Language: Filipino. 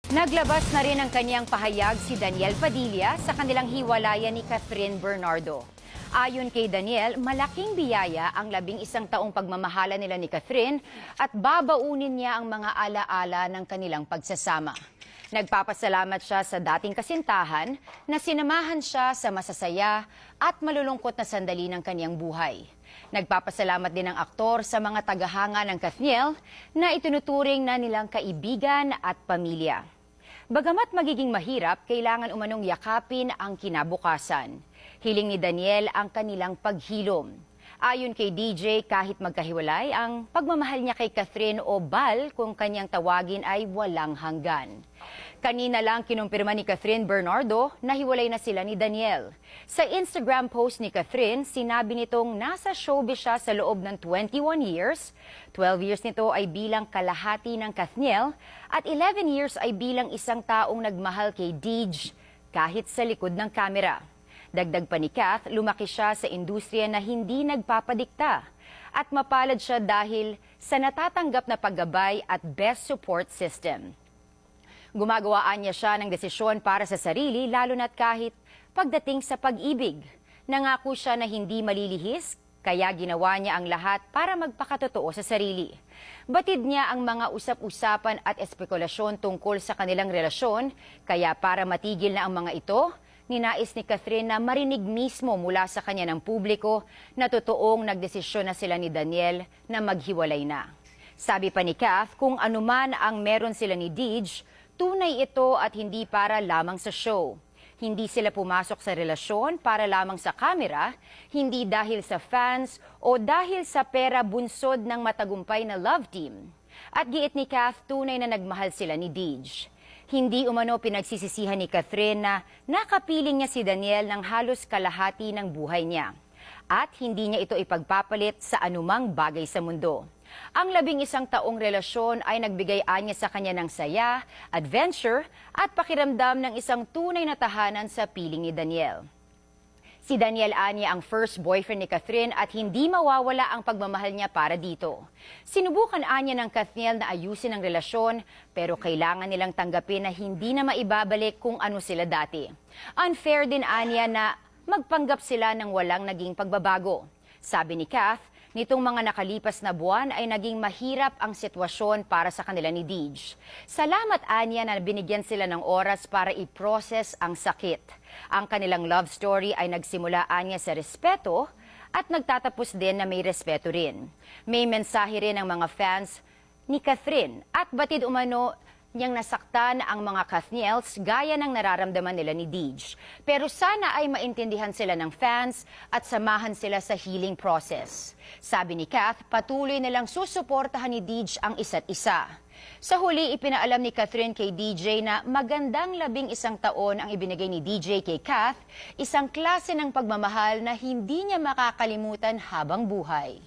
Naglabas na rin ang kanyang pahayag si Daniel Padilla sa kanilang hiwalayan ni Catherine Bernardo. Ayon kay Daniel, malaking biyaya ang 11 taong pagmamahala nila ni Catherine at babaunin niya ang mga alaala ng kanilang pagsasama. Nagpapasalamat siya sa dating kasintahan na sinamahan siya sa masasaya at malulungkot na sandali ng kanyang buhay. Nagpapasalamat din ang aktor sa mga tagahanga ng Kathniel na itinuturing na nilang kaibigan at pamilya. Bagamat magiging mahirap, kailangan umanong yakapin ang kinabukasan. Hiling ni Daniel ang kanilang paghilom. Ayon kay DJ, kahit magkahiwalay, ang pagmamahal niya kay Catherine o Bal kung kanyang tawagin ay walang hanggan. Kanina lang kinumpirma ni Catherine Bernardo na hiwalay na sila ni Daniel. Sa Instagram post ni Catherine, sinabi nitong nasa showbiz siya sa loob ng 21 years. 12 years nito ay bilang kalahati ng Kathniel at 11 years ay bilang isang taong nagmahal kay Deej kahit sa likod ng kamera. Dagdag pa ni Kath, lumaki siya sa industriya na hindi nagpapadikta at mapalad siya dahil sa natatanggap na paggabay at best support system. Gumagawaan niya siya ng desisyon para sa sarili lalo na't kahit pagdating sa pag-ibig. Nangako siya na hindi malilihis, kaya ginawa niya ang lahat para magpakatotoo sa sarili. Batid niya ang mga usap-usapan at espekulasyon tungkol sa kanilang relasyon, kaya para matigil na ang mga ito, ninais ni Catherine na marinig mismo mula sa kanya ng publiko na totoong nagdesisyon na sila ni Daniel na maghiwalay na. Sabi pa ni Kath, kung anuman ang meron sila ni Deej, tunay ito at hindi para lamang sa show. Hindi sila pumasok sa relasyon para lamang sa kamera, hindi dahil sa fans o dahil sa pera bunsod ng matagumpay na love team. At giit ni Kath, tunay na nagmahal sila ni Deej. Hindi umano pinagsisisihan ni Catherine na nakapiling niya si Daniel ng halos kalahati ng buhay niya. At hindi niya ito ipagpapalit sa anumang bagay sa mundo. Ang 11 taong relasyon ay nagbigay anya sa kanya ng saya, adventure at pakiramdam ng isang tunay na tahanan sa piling ni Daniel. Si Daniel anya ang first boyfriend ni Catherine at hindi mawawala ang pagmamahal niya para dito. Sinubukan anya ng Kathniel na ayusin ang relasyon pero kailangan nilang tanggapin na hindi na maibabalik kung ano sila dati. Unfair din anya na magpanggap sila ng walang naging pagbabago. Sabi ni Kath, nitong mga nakalipas na buwan ay naging mahirap ang sitwasyon para sa kanila ni Deej. Salamat anya na binigyan sila ng oras para i-process ang sakit. Ang kanilang love story ay nagsimula anya sa respeto at nagtatapos din na may respeto rin. May mensahe rin ng mga fans ni Catherine at batid umano niyang nasaktan ang mga Kathniels gaya ng nararamdaman nila ni Deej. Pero sana ay maintindihan sila ng fans at samahan sila sa healing process. Sabi ni Kath, patuloy nilang susuportahan ni Deej ang isa't isa. Sa huli, ipinaalam ni Catherine kay DJ na magandang 11 taon ang ibinigay ni DJ kay Kath, isang klase ng pagmamahal na hindi niya makakalimutan habang buhay.